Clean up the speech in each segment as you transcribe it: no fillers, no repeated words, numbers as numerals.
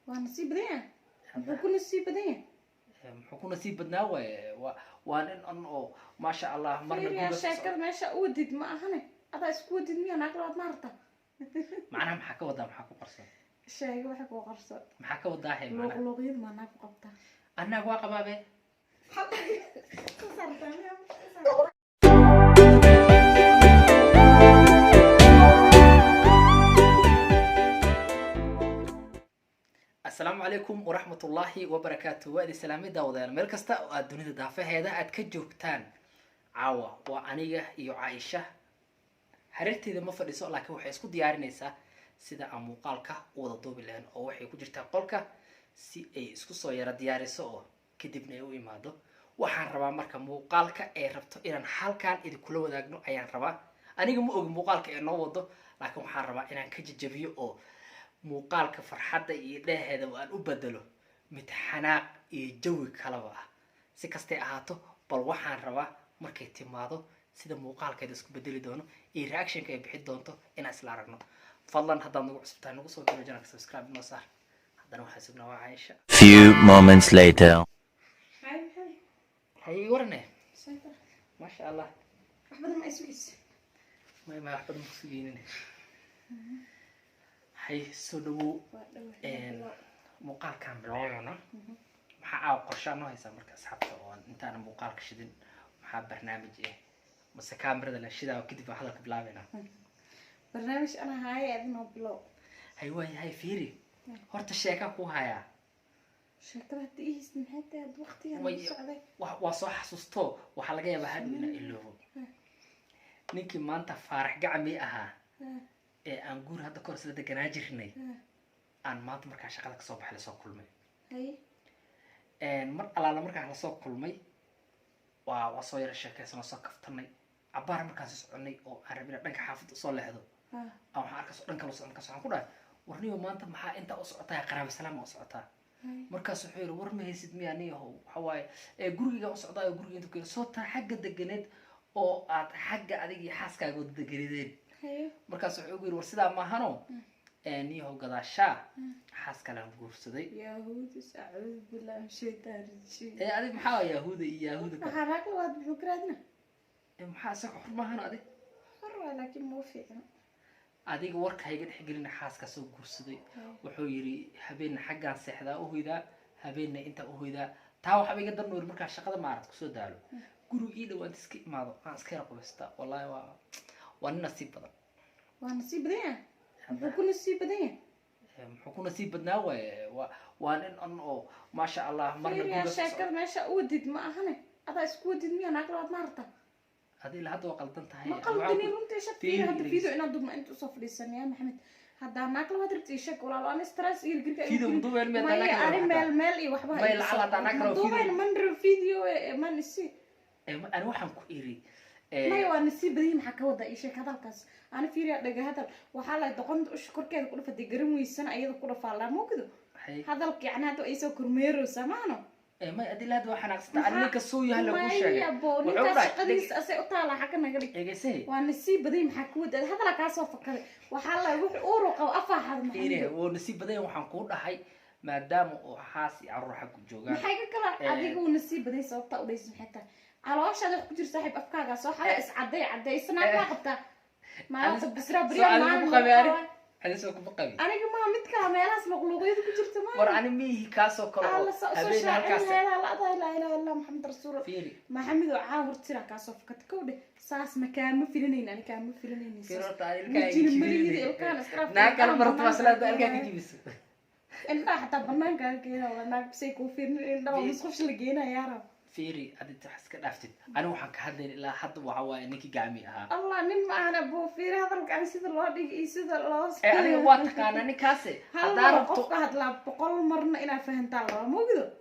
ونسيب بدين بكون نسيب بدين محكون نسيب بدنا وان أنه ما شاء الله مرنا يا شاكر ما شاء ودد ما هني هذا اسكودد مي أنا أقرأ مرتا معناها محكو ودا محكو قرصة شاي وحكو قرصة محكو ودا هي معناها لغيد ما ناكو قبطة أنا واقع بابي السلام عليكم ورحمة الله وبركاته وادي سلامي داودان مeel kasta oo aad dunida daafaheeda aad ka joogtaan caawa waa aniga iyo Caaisha hareerteeda ma fadhiso laakiin waxay isku diyaarinaysaa sida aan muuqaalka u wada duubi lahayn oo waxay ku jirtaa qolka si ay isku soo yara diyaariso oo kadibna ay u imaado waxaan rabaa marka muuqaalka ay rabto inaan halkaan idin kula wadaagno ayaan rabaa aniga ma og muuqaalka ee noo wado laakiin waxaan rabaa inaan ka jajabiyo oo muuqaalka farxadda iyo dheeheeda aan u bedelo mid xanaaq iyo jawi kalaba ah si kastay ahaato bal waxaan rabaa markay timaado sida muuqaalkeeda isku bedeli doono iyo reaction-ka ay bixi doonto inaan isla aragno fadlan haddaad nagu cusubtahay nagu soo galo janaalka subscribe noo saar haddana waxaa sugnaa waa Caaisha. Few moments later. Hay warne ما شاء الله أحمد ما يسويس ما أحمد مسويين هاي سودو muuqaal kan bilowna maxaa qorshaano haysa marka asxaabta oo intaan muuqaalka shidin maxaa barnaamij ah mase kaamirada la shidaa kadib waxa hadalka bilaabayna برنامج أنا هاي أدنى بلو hay way fiiri horta sheeka ku haya شكرت إيه سمعت هاد وقتي أنا way مساعدة waa soo xasuusto waxa laga yaabaa hadhow inaan iloobo ninkii maanta faarax gacmi ahaa ee aan guur hadda kor sida deganaa jirnay aan maanta markaa shaqada ka soo baxay la soo kulmay mar alaala markaa la soo kulmay waa soo yara sheekaysan soo kaftanay abaar markaan soo soconay oo aan rabina dhanka xaafadda soo leexdo aan waxa arkaa soo dhanka la socon ka soo ku dhahay warniyo maanta maxaa inta u socotaa qaraabo salaam u socotaa markaas wuxuu yiri war ma haysid miya niyahow waxa waaye guriga u socdaa guriga inta ku soo taa xagga deganeed oo aad xagga adiga iyo xaaskaaga wada deganideen markaas wuxuu yiri war sidaa ma ahano niyahow gadaashaa xaas kale aan guursaday يهود أعوذ بالله من الشيطان الرجيم adiga maxaa yahuuda iyo yahuuda ka حراك واد بفكرتنا maxaa sax xurma ahano adiga حر لكن مو في adiga warka hayga dhixgelina xaaska soo guursaday wuxuu yiri habeen xaggaan seexdaa u hoydaa habeenna inta u hoydaa taa waxa iga darnoor markaa shaqada maarad ku soo daalo gurigii dhawaad iska imaado aan iska raqoysta wallahi waa nasiib badan ونسيب بدين بكون نسيب بدين muxuu ku nasiib badnaa waa nin oo ma sha Allah marna يا شاكر ما شاء ودد ما هني هذا اسكودد مي أنا أقرأ مرتا hadii la hadda waa qaldan tahay ما قلتني وانت شفتي هذا فيديو انا ضد ما انت صفر السنه يا محمد هذا ناكل ما درتي شك ولا انا ستريس يلقى فيديو مدوبر ما انا مال اي وحبها ما يلعب هذا ناكل فيديو من فيديو ما نسي انا waxaan ku iri ما يوا نسي بدي maxaa ka wada ishee hadalkaas ana fiiriya dhaga hadal waxa la doqon korkeeda ku dhafaday garan weysan ayada ku dhafaalaa moogido hadalka yani hada ay soo kormeero samaano ما أدلاد وحنا قصدنا أنك سوي هلا وش يا بو نكاس قديس أسي أطالع حكى نقولي إيجاسي ونسيب بدي محكود هذا لك عصا فكر وحلا روح أوروق أو أفاح هذا محمد إيه ونسيب بدي وحنقول هاي ما دام وحاسي على روحك جوجان حاجة كلا أديك ونسيب بدي صوت وليس حتى على وش هذا كتير صاحب أفكار صح حلا عدي سنة ما قبتها ما بسرعة بريان ما هذا سوق بقوي أنا كمان متكلم ميراث لغلوغيد كتير تمام ور أنا ميه كاسو كلا أبين هالكاس لا إله إلا محمد رسول فيري محمد وعاور ترى كاسو فكت كودة ساس مكان مفيرنين أنا كان مفيرنين فيرو تعال ناكل مرت مسلا ده الكاك يجيبس أنت حتى بنان كان كذا ولا ناك بسيكو فيرنين ده مش خوش لقينا يا رب فيري أدي تحس كدافتي أنا وحن كهذا لا حد وعوا إنك جامي ها الله نم أنا بو فيري هذا الكلام سيد الله دي سيد الله أنا وقت كان أنا كاسة هذا قفك هذا بقول مرنا إنا فهمت الله مو كده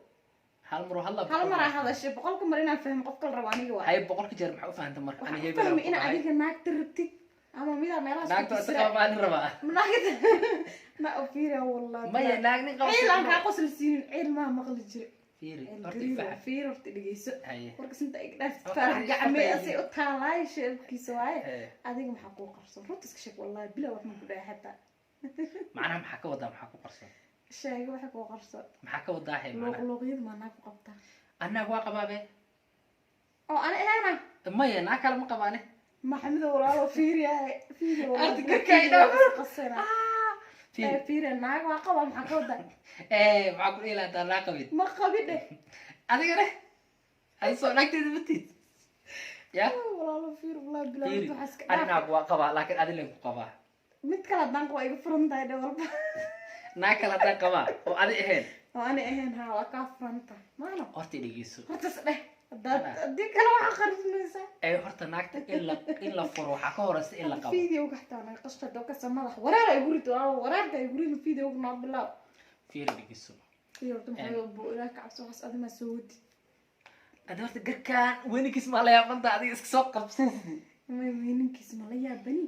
هالمرة هذا الشيء بقولكم مرنا فهم قفك الرواني واحد هاي بقولك جرب حوف أنت مرة أنا هي فهم إنا عليك ناك ترتي أما ميدا ميراس ناك تسقى ما نربا ناك ما فيري والله ما يناك نقول عيل أنا قاقص السين عيل ما مغلي جري فيري فيري ورتي دقيسو وركس انت اقدرت فرق عمي اسي وطالاي شيبكيسو واي اديق ما حقو قرصو رتس كشك والله بلا وحنا كداي حتى معناها ما حكا ودا ما حكو قرصو sheeg waxa ku qarso maxaa ka wadaahay macna luqluqyada ma naag qabta annaga waa qabaabe oo ana eena maya naa kale ma qabaane maxamed walaalo fiiriya arti kakayda qasana fiiriya naag waa qaba maxaa ka wadaa maxaa ku ilaa naa qabid ma qabide adiga leh ay soo dhagteeda matid ya walaalo fiir walaal bilaa waxas ka anina waa qabaa laakiin adiga ku qabaa mid kala dan waa iga furantahay dhawrba naa kala dan qabaa oo adi ahayn oo ani ahayn ha waa ka furantahay maano horta dhigeyso horta sadhe dad kala waxa qarsanaysa horta naagta in la furo waxa ka horeysa in la qabo video ka xataana qashta dadka samada wareer ay gurido wareerka ay gurido video ma bilaw fiir dhigeyso fiir waxay buu ila ka cabso has adima soo wadi ada horta garkaan weyninkis ma la yaabanta adiga iska soo qabsaysi weyninkis ma la yaabani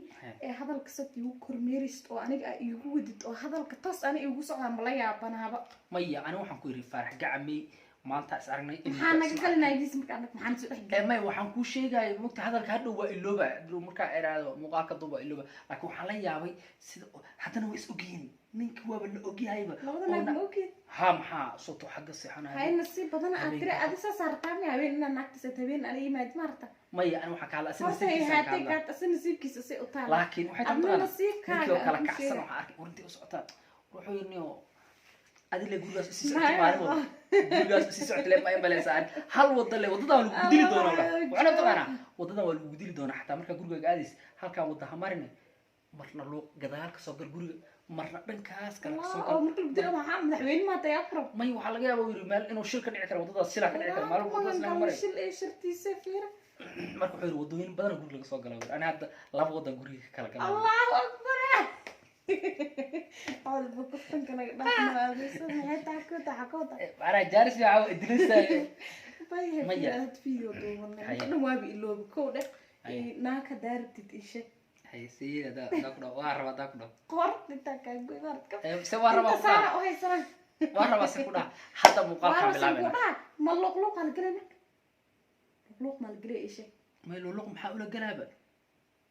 hadalka sad igu kormeerist oo aniga igu wadid oo hadalka taas ani igu socdaan ma la yaabanaaba maya ani waxaan ku yiri farax gacmay maanta is aragnay maxaa naga galinaayis marka anag maxaan soo dhaxay may waxaan ku sheegay mugta hadalka hadhow waa ilooba marka eraado muuqaalka duba ilooba laakiin waxaan la yaabay sida hadana way is ogyihiin ninka waaba la ogyahayba labada naag ogyihiin ha maxaa soo xagga seexanahay hayna si badan aad tiri adisa saartaa mi habeen inaan naagtiisa tabeen ani imaad marta maya ani waxaan ka hadlaa asina nasiibkiisa si u taala laakiin waxay adna nasiibkaaga kala kacsan waxaan arkay urintii u socotaa wuxuu yirniyo adile gurigaas si socotay maalmo gurigaas si socotay ma imaleysaan hal wada le wadada waa lagu dili doonaa waxna taqana wadada waa lagu dili doonaa xataa marka guriga aadis halka wada hamarina marna loo gadaal ka soo gal guriga marna dhankaas kala soo gal marka guriga waxa madaxweyne ma tahay afro may waxa laga yaabaa yiri meel inuu shil ka dhici karo wadada sila ka dhici karo maalmo wadada isla maray shil ee shirtiisa fiir marka wuxuu wadooyin badan guriga laga soo galay ana hadda laba wadan guriga kala galay Allahu akbar أول بكتن كنا قدامنا بس ما تحكوا أنا جالس في عو إدريس ما يهت فيديو دوما أنا ما بيقولوا بكودة ناك دارت تيشة هاي سير هذا دكتور واربا دكتور قرط تكاي قرط سواربا سارة وهي سارة واربا سكونا حتى مقال كامل ما لقلق على كلامك لقلق ما لقلق إيش ما لقلق محاولة جنابة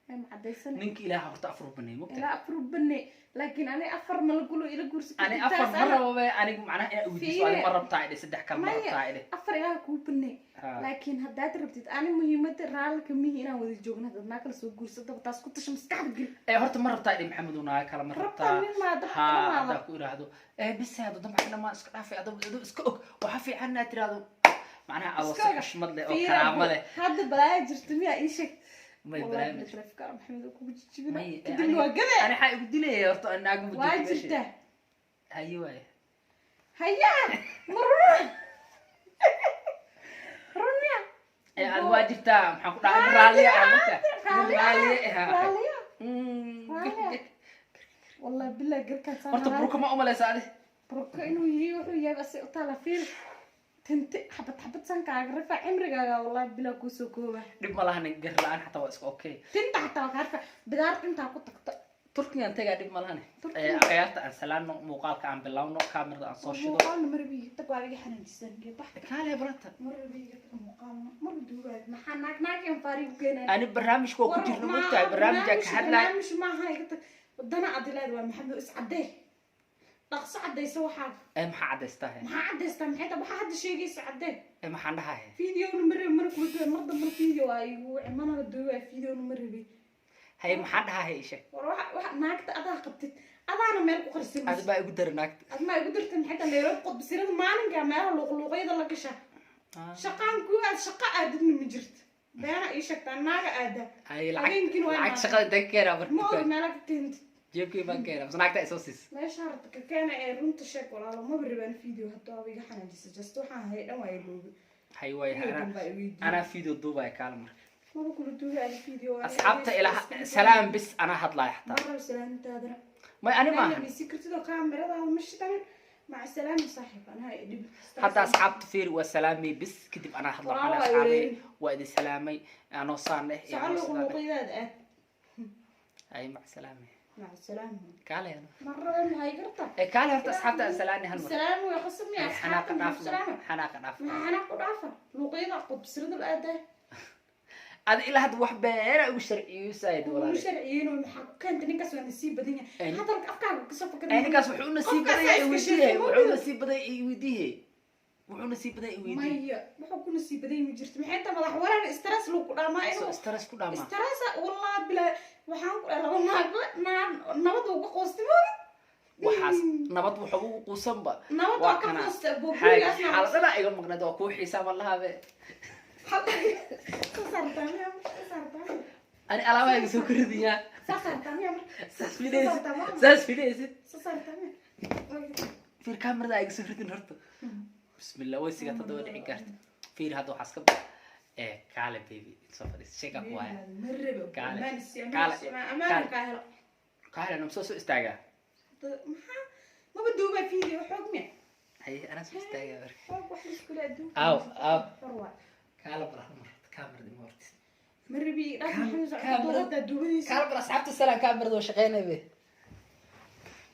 معديسنا منك إلى هرت أفرو بني مكتب لا أفرو بني لكن أنا أفر ما نقوله إلى كورس أنا أفر مرة وما أنا معناها أودي سؤال مرة بتاعي صدق كم مرة بتاعي أفر إلى كوب بني لكن هدات ربطت أنا مهمة الرال كمية هنا وذي جوجنا هذا ناكل سوق كورس ده بتاس كنت شو مسكعد جل هرت مرة بتاعي محمد وناك على مرة بتاع ها هذا كورة هذا بس هذا ده إحنا ما إسكافي هذا إسكوك وحفي عنا ترى هذا معناها أوصل أشمل له أو كلامه هذا بلاي جرتمي إيش ما يبرامج الأفكار محمد وكوب تجيبنا كده واجبة أنا حقول لي يا رط أنا أقوم واجبته أيوة هيا مرة رنيا الواجب تام حقول أنا رالية عمتها رالية والله بالله قرك صار مرت بروك ما أمل ساله بروك إنه يروح بس طالع فيل تنت حبت سانك عارفة عمرك والله بلا كوسوكوه دب مالها نقدر الآن حتى واسك أوكي تنت حتى عارفة بدارت أنت كنت تركيا أنت قاعد دب مالها عيارت عن سلام مقال كان باللون كاميرا عن صوشيدو مقال مربي تقول لي حنا نستنى بحث كاله برتا مربي مقال مربي ما حناك ناكين فاريق كنا أنا برنامج كوكو جرنا مقطع برنامجك هلا برنامج ما هاي ودنا عدلاد ومحمد اسعديه دقص عديسو waxaa ma xadeystaa ma xadeystaa maxay taa waxa hadda sheegaysa cadee ma xan dhahay video numar ku duwa marda mar video ay mana duwa video numar bi hay ma xan dhahay isha wax naagta adaa qabtid adaana meel ku qarsin aad baa igu daray naagta aad ma igu dartay maxay taa leeyo qod bisirada maalinka meel luqluqayda la gasha shaqaan ku aad shaqa aadidna ma jirto beena ii sheegtaa naaga aada hay lacag shaqada dankeera markaa ma meel ka tinta جيبكي بانكيرا بس ناقطع اساسيس ما شرط كان رنت شك ولا ما بربان فيديو حتى ابي حنا جست waxaan hay dhan way loobi hay way ana فيديو duubay kaalmar ما بقول دوبي على فيديو اصحابته الى سلام بس انا هطلع حتى مره سلام تادر ما انا ما انا سكرتو كاميرا مش تمام مع السلام صاحب انا هاي حتى اصحابتي فير وسلامي بس كدب انا هطلع على اصحابي وادي سلامي انا صانه يعني اي مع سلامي مع السلامة كالي أنا مرة ما هي قرطة كالي هرت أصحابته السلامي هالمرة السلام ويقسمني حناق نافع حناق نافع حناق نافع لقينا قد بسرد الأداء هذا إلا هاد واحد بيرة وشرعي وسايد ولا وشرعيين وكانت نكاس ونسيب بدنيا هذا الأفكار كسوف كده نكاس وحول نسيب بدأ يوديه وحول نسيب بدأ يوديه وحول نسيب بدأ ما يوديه هي وحول نسيب بدأ يجرت محيط ما راح ولا استرس لو كده ما إنه استرس كده ما استرس والله بلا وحول لو ما نبض وقوست وحاس نبض وحبوب وصنبا نبض وقوست حاجة حالة لا يقول مقنع وكو حساب الله هذا أنا على ما يسوي كردية ساس فيديس في الكاميرا ده يسوي كردين هرب بسم الله ويسيق تدور عقارت في هذا حسب كاله بيبي سفر شيء كوايا كاله نمسوس استاجا ما بدو ما فيديو حكمي هي أنا استاجا حق واحد يقول أدو أو كاله برا كاميرا دي مورتي مربي كاميرا أصحاب السلام كاميرا دو شقينا به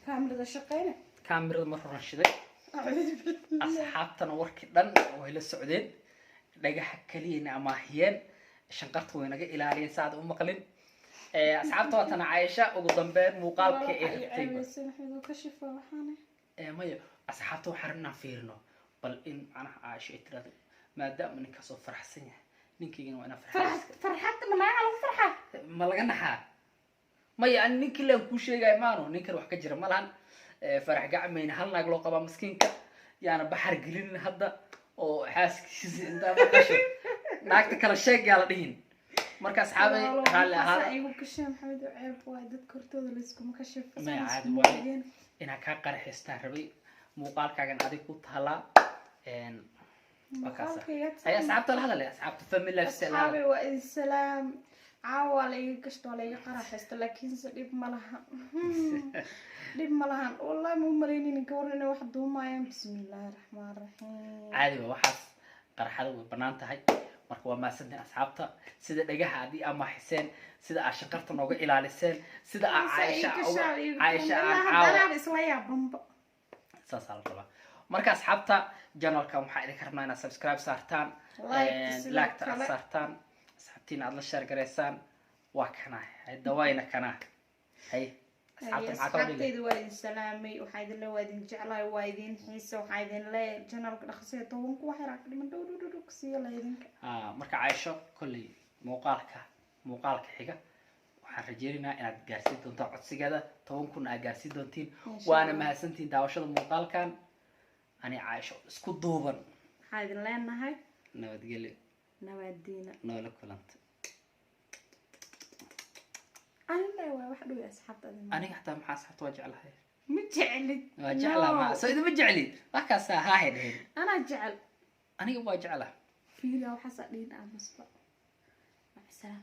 كاميرا شقينا كاميرا مرة رشدة أصحاب تنورك دن وهلا السعودين لقى حكلين أماهيين شنقرت وينك إلى علين سعد ومقلن أصحاب تواتنا عايشة وقدام بين مقال كإيه كشف وحنا ما ي أصحاب تو حرنا فيرنا بل إن أنا عايشة ترى ما دام منك صوف فرح سنة نينك يجينا وأنا فرحت ما على فرحة ما لقينا حا ما يعني نينك اللي كل شيء جاي معنا نينك روح كجرا ملهن فرح قاعد من هالنا قلوا قبا مسكينك يعني بحر قليل هذا أو حاسك أنت ما كشف ناقتك على شيء قال دين مركز أصحابي هلا هذا يقول كشف محمد وعيب واحد كرتو لسكم كشف ما عاد واحد إنها كقرح استهربي مقال كأن هذه كنت هلا إن وكذا هي أصحاب هذا اللي أصحاب فم الله السلام أصحابي والسلام عوالي كشتوا علي قرح است لكن سليب ملها ليب ملها والله مو مريني نكورنا واحد دوما بسم الله الرحمن الرحيم عادي وحس قرح هذا بنانته هاي marka waa maasantii asxaabta sida dhagaha hadii ama xiseen sida aan shaqarta nooga ilaaliseen sida aan Aisha aan isla yaabamba saasal raba marka asxaabta channelka waxa idin karnaa inaad subscribe saartaan like saartaan asxaabtiin aad la share gareysaan waa kana dawayna kana hay asxaabtaydu waa idin salaamay waxaa idin la waadin jeclahay waa idin xiisa waxaa idin le channelka dhaqsiga tobanku wax yar ka dhiman dhow siya la idinka marka Aisha kulli muuqaalka xiga waxaan rajaynaynaa inaad gaarsiin doonto codsigeeda 10 kun aad gaarsiin doontiin waana mahadsantiin daawashada muuqaalkan ani Aisha isku duuban waxaa idin leenahay nabadgelyo nabadiina noola kulanta أنا واحد ويا أصحابي أنا حتى مع أصحابي وجعلها مجعلي وجعلها مع سويد مجعلي وكاسة هاي هين أنا جعل أنا وجعلها في لو حسدين أمس مع السلامة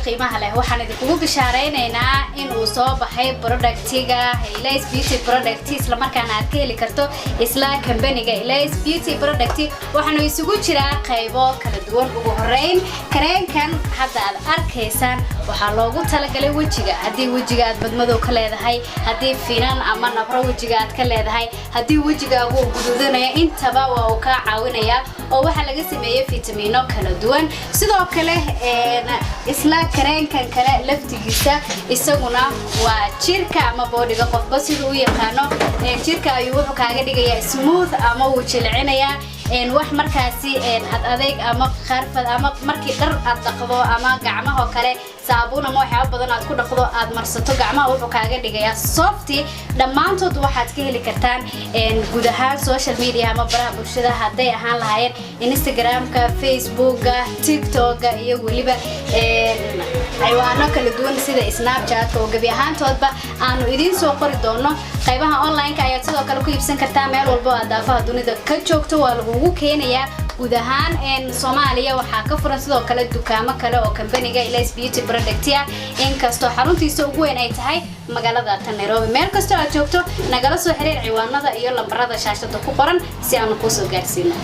qiimaha leh waxaan idinku bishaareynaa in uu soo baxay productiga Elias Beauty Product isla markaana aad ka heli karto isla company-ga Elias Beauty Product waxaanu isugu jiraa qaybo kala duwan ugu horeyn kareenkan hadda aad arkaysaan waxa loogu talagalay wajiga hadii wajiga aad badmadow ka leedahay hadii finan ama nabro wajiga aad ka leedahay hadii wajigaagu uu gududanaya intaba waa uu ka caawinaya oo waxa laga sameeyay fiitamiino kala duwan sidoo kale isla kareenkan kale laftigiisa isaguna waa jirka ama boodiga qofba sidoo uu yaqaano jirka ayuu wuxuu kaaga dhigayaa smooth ama uu jilcinayaa wax markaasi ad adeeg ama kharfad ama markii dhar aad dhaqdo ama gacmaha kale saabuun ama waxyaabo badan aad ku dhaqdo aad marsato gacmaha wuxuu kaaga dhigayaa softy dhamaantood waxaad ka heli kartaan guud ahaan social media ama baraha bulshada haday ahaan lahaayeen Instagram-ka Facebook-ga TikTok-ga iyo waliba aywaano kala duwan sida Snapchat oo gabi ahaantoodba aanu idin soo qori doono qaybaha online-ka ayaad sidoo kale ku iibsan kartaa meel walba oo aad daafaha dunida ka joogto waa lagu keenayaa guud ahaan Soomaaliya waxaa ka furan sidoo kale dukaamo kale oo kambaniga Elias Beauty Product in kasto xaruntiisa ugu weyn ay tahay magaalada Nairobi meel kasto aad joogto nagala soo xiriir ciwaanada iyo lambarada shaashada ku qoran si aan ku soo gaarsiino